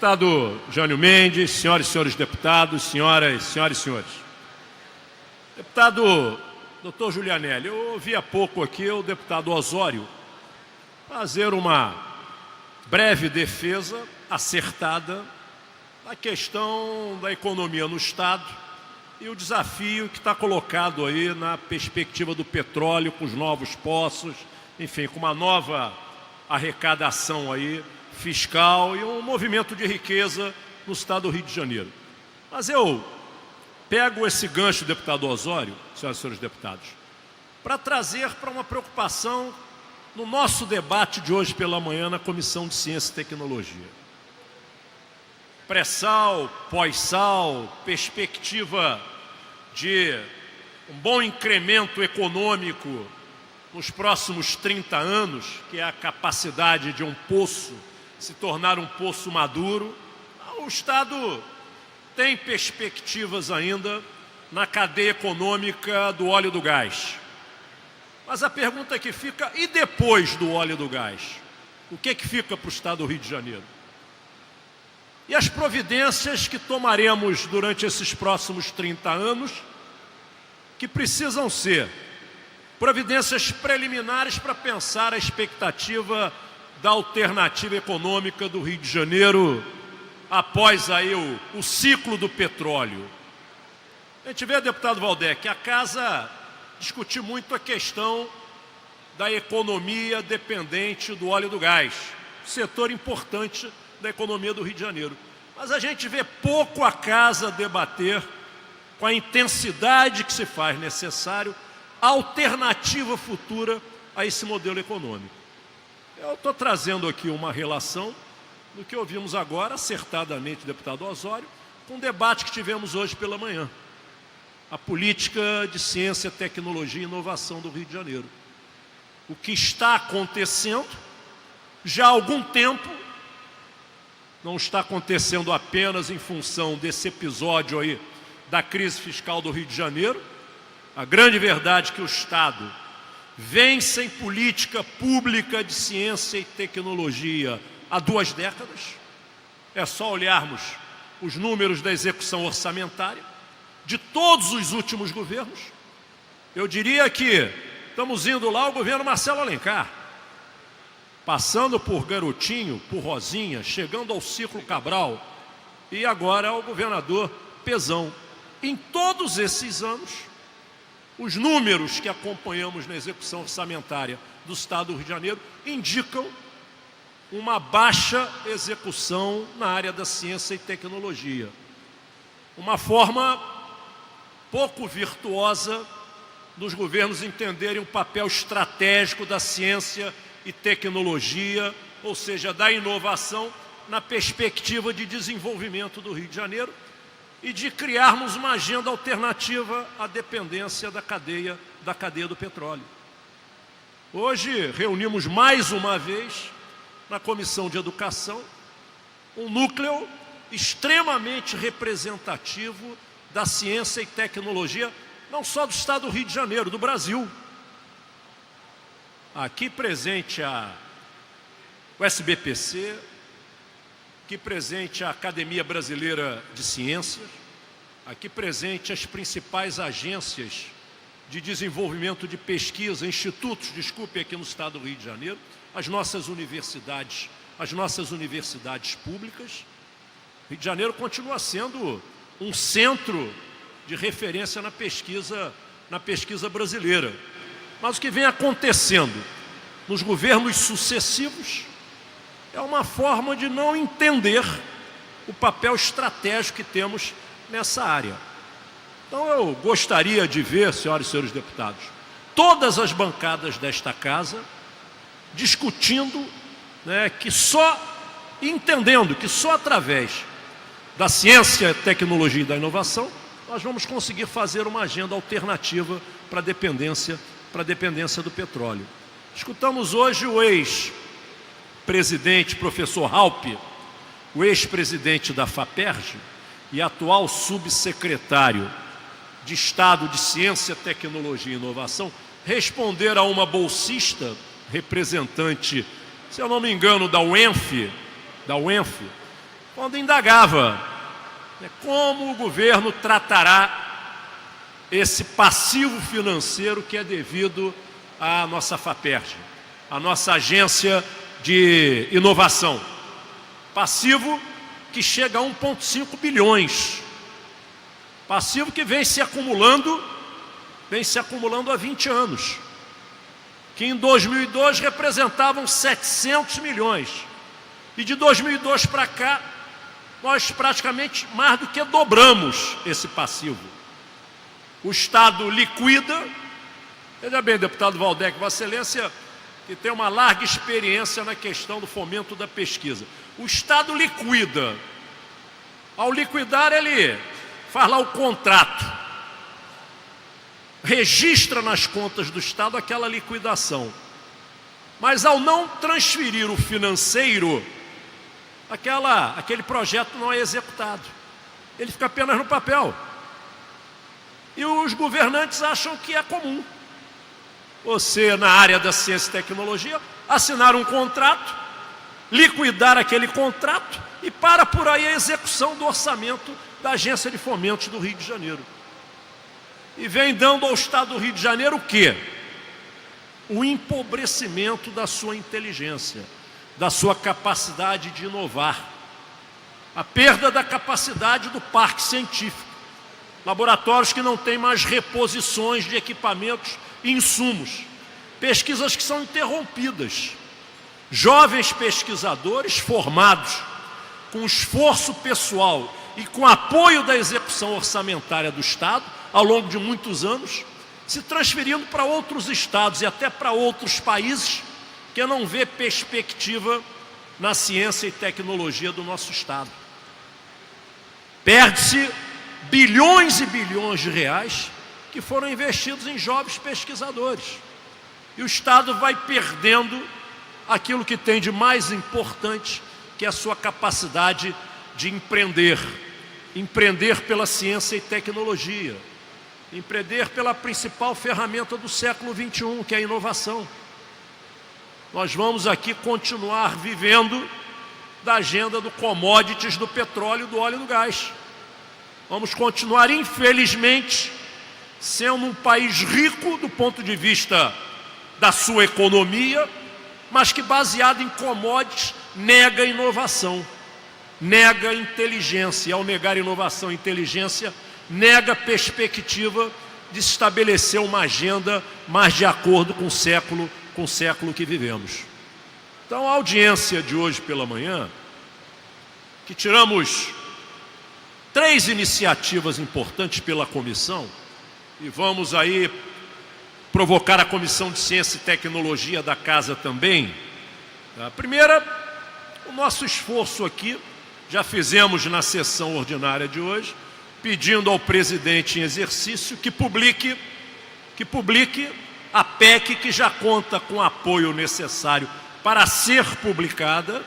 Deputado Jânio Mendes, senhoras e senhores deputados, senhoras e senhores. Deputado Dr. Julianelli, eu ouvi há pouco aqui o deputado Osório fazer uma breve defesa acertada da questão da economia no Estado e o desafio que está colocado aí na perspectiva do petróleo, com os novos poços, enfim, com uma nova arrecadação aí fiscal e um movimento de riqueza no Estado do Rio de Janeiro. Mas eu pego esse gancho, deputado Osório, senhoras e senhores deputados, para trazer para uma preocupação no nosso debate de hoje pela manhã na Comissão de Ciência e Tecnologia. Pré-sal, pós-sal, perspectiva de um bom incremento econômico nos próximos 30 anos, que é a capacidade de um poço se tornar um poço maduro. O Estado tem perspectivas ainda na cadeia econômica do óleo e do gás. Mas a pergunta que fica, e depois do óleo e do gás? O que fica para o Estado do Rio de Janeiro? E as providências que tomaremos durante esses próximos 30 anos, que precisam ser providências preliminares para pensar a expectativa da alternativa econômica do Rio de Janeiro após aí o ciclo do petróleo. A gente vê, deputado Valdec, a casa discutir muito a questão da economia dependente do óleo e do gás, setor importante da economia do Rio de Janeiro. Mas a gente vê pouco a casa debater com a intensidade que se faz necessário a alternativa futura a esse modelo econômico. Eu estou trazendo aqui uma relação do que ouvimos agora, acertadamente, deputado Osório, com o debate que tivemos hoje pela manhã. A política de ciência, tecnologia e inovação do Rio de Janeiro. O que está acontecendo já há algum tempo, não está acontecendo apenas em função desse episódio aí da crise fiscal do Rio de Janeiro. A grande verdade é que o Estado vem sem política pública de ciência e tecnologia há 2 décadas. É só olharmos os números da execução orçamentária de todos os últimos governos. Eu diria que estamos indo lá ao governo Marcelo Alencar, passando por Garotinho, por Rosinha, chegando ao Ciclo Cabral e agora ao governador Pezão. Em todos esses anos, os números que acompanhamos na execução orçamentária do Estado do Rio de Janeiro indicam uma baixa execução na área da ciência e tecnologia. Uma forma pouco virtuosa dos governos entenderem o papel estratégico da ciência e tecnologia, ou seja, da inovação, na perspectiva de desenvolvimento do Rio de Janeiro e de criarmos uma agenda alternativa à dependência da cadeia do petróleo. Hoje reunimos mais uma vez na Comissão de Educação um núcleo extremamente representativo da ciência e tecnologia, não só do Estado do Rio de Janeiro, do Brasil. Aqui presente o SBPC, aqui presente a Academia Brasileira de Ciências, aqui presente as principais agências de desenvolvimento de pesquisa, institutos, desculpe, aqui no Estado do Rio de Janeiro, as nossas universidades públicas. Rio de Janeiro continua sendo um centro de referência na pesquisa brasileira. Mas o que vem acontecendo nos governos sucessivos é uma forma de não entender o papel estratégico que temos nessa área. Então eu gostaria de ver, senhoras e senhores deputados, todas as bancadas desta casa discutindo, entendendo que só através da ciência, tecnologia e da inovação nós vamos conseguir fazer uma agenda alternativa para a dependência do petróleo. Escutamos hoje o ex-presidente, professor Raupp, o ex-presidente da FAPERJ e atual subsecretário de Estado de Ciência, Tecnologia e Inovação, responder a uma bolsista, representante, se eu não me engano, da UENF, quando indagava como o governo tratará esse passivo financeiro que é devido à nossa FAPERJ, a nossa agência de inovação. Passivo que chega a 1,5 bilhões. Passivo que vem se acumulando há 20 anos. Que em 2002 representavam 700 milhões. E de 2002 para cá, nós praticamente mais do que dobramos esse passivo. O Estado liquida. Veja bem, deputado Valdec, Vossa Excelência, que tem uma larga experiência na questão do fomento da pesquisa. O Estado liquida. Ao liquidar, ele faz lá o contrato, registra nas contas do Estado aquela liquidação. Mas ao não transferir o financeiro, aquele projeto não é executado. Ele fica apenas no papel. E os governantes acham que é comum você, na área da ciência e tecnologia, assinar um contrato, liquidar aquele contrato e para por aí a execução do orçamento da Agência de Fomentos do Rio de Janeiro. E vem dando ao Estado do Rio de Janeiro o quê? O empobrecimento da sua inteligência, da sua capacidade de inovar, a perda da capacidade do parque científico, laboratórios que não têm mais reposições de equipamentos e insumos, pesquisas que são interrompidas, jovens pesquisadores formados com esforço pessoal e com apoio da execução orçamentária do Estado ao longo de muitos anos, se transferindo para outros estados e até para outros países que não vê perspectiva na ciência e tecnologia do nosso Estado. Perde-se bilhões e bilhões de reais que foram investidos em jovens pesquisadores. E o Estado vai perdendo aquilo que tem de mais importante, que é a sua capacidade de empreender. Empreender pela ciência e tecnologia. Empreender pela principal ferramenta do século XXI, que é a inovação. Nós vamos aqui continuar vivendo da agenda do commodities, do petróleo, do óleo e do gás. Vamos continuar, infelizmente, sendo um país rico do ponto de vista da sua economia, mas que, baseado em commodities, nega inovação, nega inteligência. E ao negar inovação e inteligência, nega a perspectiva de estabelecer uma agenda mais de acordo com o século que vivemos. Então, a audiência de hoje pela manhã, que tiramos 3 iniciativas importantes pela comissão, e vamos aí provocar a Comissão de Ciência e Tecnologia da Casa também. A primeira, o nosso esforço aqui, já fizemos na sessão ordinária de hoje, pedindo ao presidente em exercício que publique a PEC que já conta com o apoio necessário para ser publicada,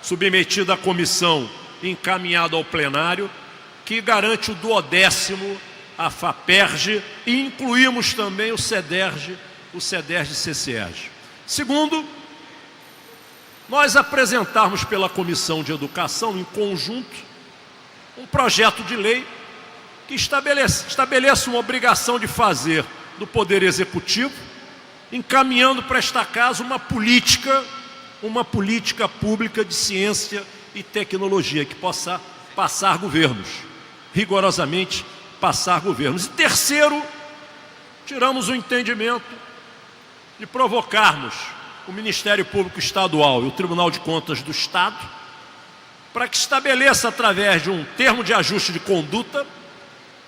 submetida à comissão e encaminhada ao plenário, que garante o 10º à FAPERJ e incluímos também o CEDERJ CCERJ. Segundo, nós apresentarmos pela Comissão de Educação, em conjunto, um projeto de lei que estabeleça uma obrigação de fazer do Poder Executivo, encaminhando para esta casa uma política pública de ciência e tecnologia, que possa passar governos, rigorosamente passar governos. E terceiro, tiramos o entendimento de provocarmos o Ministério Público Estadual e o Tribunal de Contas do Estado para que estabeleça, através de um termo de ajuste de conduta,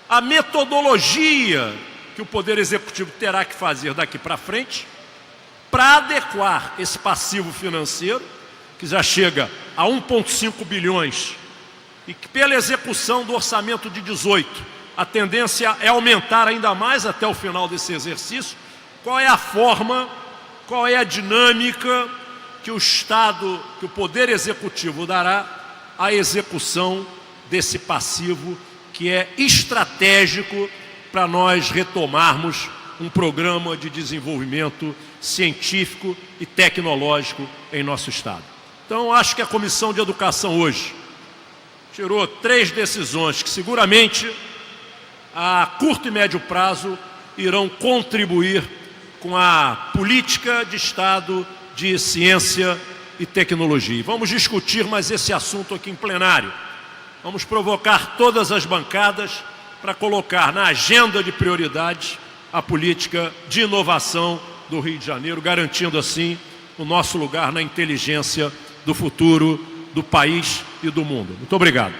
a metodologia que o Poder Executivo terá que fazer daqui para frente para adequar esse passivo financeiro, que já chega a 1,5 bilhões, e que pela execução do orçamento de 18, a tendência é aumentar ainda mais até o final desse exercício. Qual é a forma, qual é a dinâmica que o Estado, que o Poder Executivo dará à execução desse passivo, que é estratégico para nós retomarmos um programa de desenvolvimento científico e tecnológico em nosso Estado. Então, acho que a Comissão de Educação hoje tirou 3 decisões que seguramente, a curto e médio prazo, irão contribuir com a política de Estado de ciência e tecnologia. E vamos discutir mais esse assunto aqui em plenário. Vamos provocar todas as bancadas para colocar na agenda de prioridades a política de inovação do Rio de Janeiro, garantindo assim o nosso lugar na inteligência do futuro do país e do mundo. Muito obrigado.